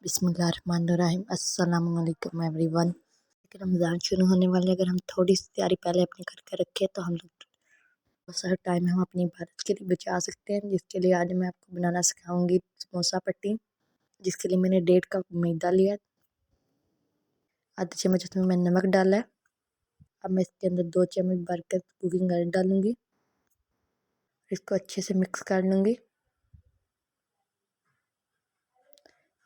बिस्मिल्लाहिर्रहमानिर्रहीम। अस्सलाम वालेकुम एवरीवन। रमज़ान शुरू होने वाले, अगर हम थोड़ी सी तैयारी पहले अपने करके रखें तो हम लोग बहुत सारा टाइम हम अपनी इबादत के लिए बचा सकते हैं। जिसके लिए आज मैं आपको बनाना सिखाऊंगी समोसा पट्टी। जिसके लिए मैंने 1.5 कप मैदा लिया, आधी चम्मच उसमें मैंने नमक डाला है। अब मैं इसके अंदर 2 चम्मच भरकर कुकिंग ऑयल डालूंगी, इसको अच्छे से मिक्स कर लूँगी।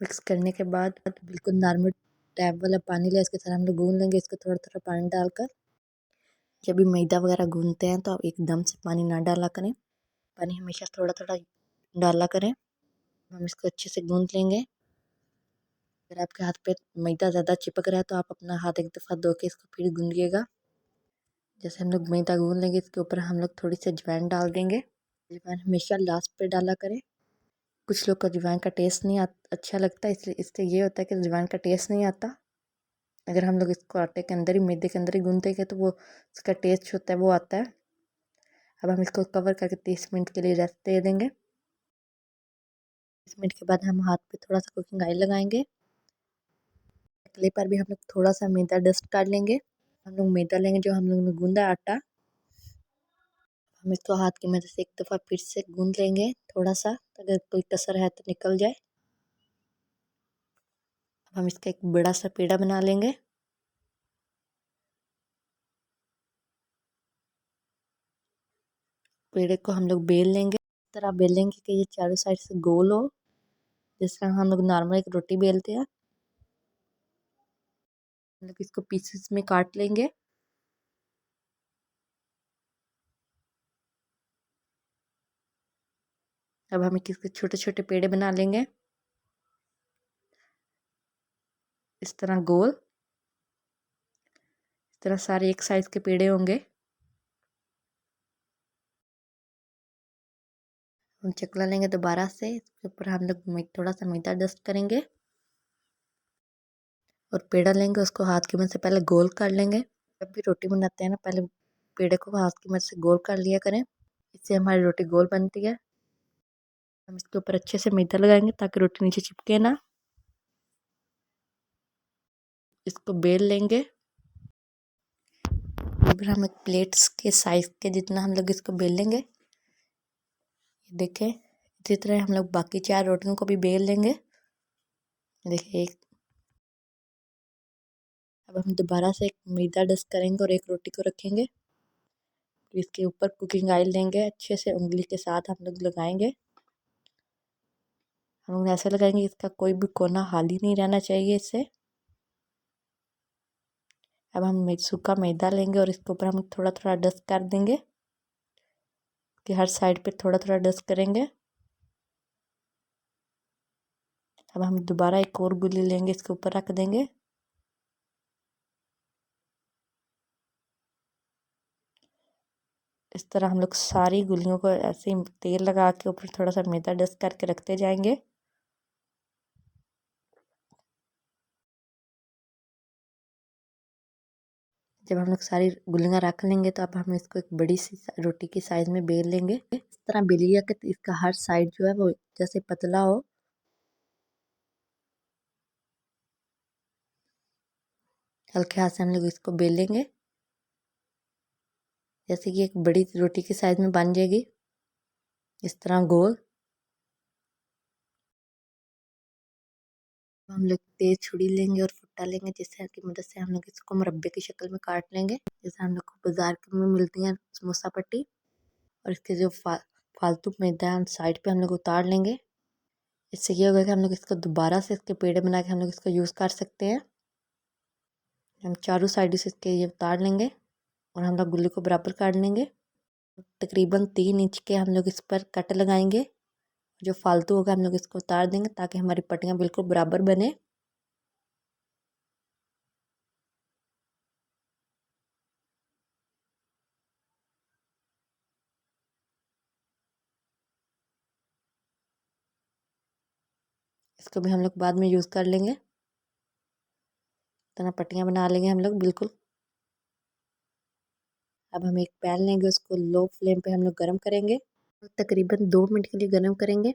मिक्स करने के बाद बिल्कुल नॉर्मल टैप वाला पानी लिया, इसके साथ हम लोग गूंद लेंगे। इसको थोड़ा थोड़ा पानी डालकर, जब भी मैदा वगैरह गूंदते हैं तो आप एकदम से पानी ना डाला करें, पानी हमेशा थोड़ा थोड़ा डाला करें। हम इसको अच्छे से गूंद लेंगे। अगर आपके हाथ पे मैदा ज़्यादा चिपक रहा है तो आप अपना हाथ एक दफ़ा धो के इसको फिर गूंदिएगा। जैसे हम लोग मैदा गूंद लेंगे, इसके ऊपर हम लोग थोड़ी सी अजवाइन डाल देंगे। अजवाइन हमेशा लास्ट पे डाला करें। कुछ लोग को अजवाइन का टेस्ट नहीं अच्छा लगता, इसलिए इससे ये होता है कि अजवाइन का टेस्ट नहीं आता। अगर हम लोग इसको आटे के अंदर ही, मैदे के अंदर ही गूंद देंगे तो वो उसका टेस्ट होता है वो आता है। अब हम इसको कवर करके 30 मिनट के लिए रेस्ट दे देंगे। 30 मिनट के बाद हम हाथ पे थोड़ा सा कुकिंग ऑयल लगाएंगे। तले पर भी हम लोग थोड़ा सा मैदा डस्ट कर लेंगे। हम लोग मैदा लेंगे जो हम लोग ने गूंदा आटा, हम इसको हाथ की मदद से एक दफ़ा फिर से गूंद लेंगे थोड़ा सा, अगर कोई कसर है तो निकल जाए। अब हम इसका एक बड़ा सा पेड़ा बना लेंगे। पेड़े को हम लोग बेल लेंगे, इस तरह बेलेंगे कि ये चारों साइड से गोल हो, जिस तरह हम लोग नॉर्मल एक रोटी बेलते हैं। हम लोग इसको पीसेस में काट लेंगे। अब हम इसके छोटे छोटे पेड़े बना लेंगे, इस तरह गोल। इस तरह सारे एक साइज के पेड़े होंगे। हम चकला लेंगे दोबारा से, इसके ऊपर हम लोग थोड़ा सा मैदा डस्ट करेंगे और पेड़ा लेंगे, उसको हाथ की मदद से पहले गोल कर लेंगे। जब भी रोटी बनाते हैं ना, पहले पेड़े को हाथ की मदद से गोल कर लिया करें, इससे हमारी रोटी गोल बनती है। हम इसके ऊपर अच्छे से मैदा लगाएंगे ताकि रोटी नीचे चिपके ना। इसको बेल लेंगे, फिर हम एक प्लेट्स के साइज के जितना हम लोग इसको बेल लेंगे। देखें, इसी तरह हम लोग बाकी 4 रोटियों को भी बेल लेंगे। देखिए एक, अब हम दोबारा से एक मैदा डस्ट करेंगे और एक रोटी को रखेंगे। तो इसके ऊपर कुकिंग ऑयल लेंगे, अच्छे से उंगली के साथ हम लोग लगाएंगे। हम लोग ऐसे लगाएंगे इसका कोई भी कोना खाली नहीं रहना चाहिए इससे। अब हम सूखा मैदा लेंगे और इसके ऊपर हम थोड़ा थोड़ा डस्ट कर देंगे, कि हर साइड पे थोड़ा थोड़ा डस्ट करेंगे। अब हम दोबारा एक और गुल्ली लेंगे, इसके ऊपर रख देंगे। इस तरह हम लोग सारी गुल्लियों को ऐसे ही तेल लगा के ऊपर थोड़ा सा मैदा डस्ट करके रखते जाएंगे। जब हम लोग सारी गुल्लियाँ रख लेंगे तो अब हम इसको एक बड़ी सी रोटी की साइज में बेल लेंगे। इस तरह बेलिए कि इसका हर साइड जो है वो जैसे पतला हो। हल्के हाथ से हम लोग इसको बेलेंगे, जैसे कि एक बड़ी रोटी की साइज में बन जाएगी, इस तरह गोल। हम लोग तेज छुरी लेंगे और फुट्टा लेंगे, जिससे की मदद से हम लोग इसको मुरब्बे की शक्ल में काट लेंगे, जैसे हम लोग को बाजार में मिलती है समोसा पट्टी। और इसके जो फालतू मैदा है साइड पे हम लोग उतार लेंगे। इससे ये होगा कि हम लोग इसको दोबारा से इसके पेड़े बना के हम लोग इसको यूज़ कर सकते हैं। हम चारों साइड से इसके ये उतार लेंगे और हम लोग गुल्ली को बराबर काट लेंगे। तकरीबन 3 इंच के हम लोग इस पर कट लगाएंगे। जो फालतू होगा हम लोग इसको उतार देंगे ताकि हमारी पट्टियाँ बिल्कुल बराबर बने। इसको भी हम लोग बाद में यूज़ कर लेंगे। इतना पट्टियाँ बना लेंगे हम लोग बिल्कुल। अब हम एक पैन लेंगे, उसको लो फ्लेम पे हम लोग गर्म करेंगे, तकरीबन 2 मिनट के लिए गर्म करेंगे।